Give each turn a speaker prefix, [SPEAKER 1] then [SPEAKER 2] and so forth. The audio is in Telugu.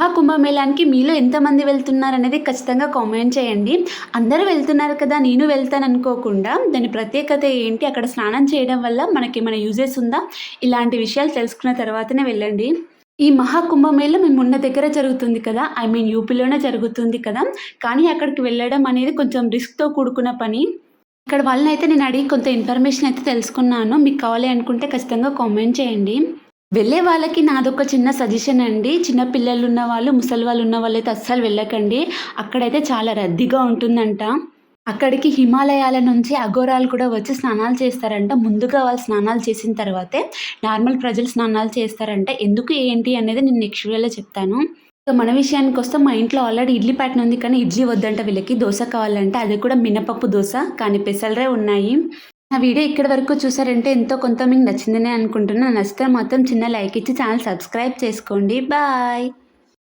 [SPEAKER 1] ఆ కుంభమేళానికి మీలో ఎంతమంది వెళ్తున్నారనేది ఖచ్చితంగా కామెంట్ చేయండి. అందరూ వెళ్తున్నారు కదా! నేను వెళ్తాననుకోకుండా దాని ప్రత్యేకత ఏంటి? అక్కడ స్నానం చేయడం వల్ల మనకేమైనా యూజెస్ ఉందా? ఇలాంటి విషయాలు తెలుసుకున్న తర్వాతనే వెళ్ళండి. ఈ మహాకుంభమేళా మేమున్న దగ్గర జరుగుతుంది కదా! ఐ మీన్ యూపీలోనే జరుగుతుంది కదా! కానీ అక్కడికి వెళ్ళడం అనేది కొంచెం రిస్క్‌తో కూడుకున్న పని. ఇక్కడ వాళ్ళనైతే నేను అడిగి కొంత ఇన్ఫర్మేషన్ అయితే తెలుసుకున్నాను. మీకు కావాలి అనుకుంటే ఖచ్చితంగా కామెంట్ చేయండి. వెళ్ళే వాళ్ళకి నాదొక చిన్న సజెషన్ అండి. చిన్న పిల్లలున్న వాళ్ళు, ముసలి వాళ్ళున్న వాళ్ళైతే అస్సలు వెళ్ళకండి. అక్కడైతే చాలా రద్దీగా ఉంటుందంట. అక్కడికి హిమాలయాల నుంచి అఘోరాలు కూడా వచ్చి స్నానాలు చేస్తారంట. ముందుగా వాళ్ళు స్నానాలు చేసిన తర్వాతే నార్మల్ ప్రజలు స్నానాలు చేస్తారంట. ఎందుకు ఏంటి అనేది నేను నెక్స్ట్ వీడియోలో చెప్తాను. ఇక మన విషయానికొస్తే మా ఇంట్లో ఆల్రెడీ ఇడ్లీ ప్యాటర్న్ ఉంది కానీ ఇడ్లీ వద్దంట వీళ్ళకి. దోస కావాలంట. అది కూడా మినపప్పు దోస కానీ పెసలరే ఉన్నాయి. నా వీడియో ఇక్కడి వరకు చూసారంటే ఎంతో కొంత మీకు నచ్చిందనే అనుకుంటున్నా. నచ్చితే మాత్రం చిన్న లైక్ ఇచ్చి ఛానల్ సబ్స్క్రైబ్ చేసుకోండి. బాయ్.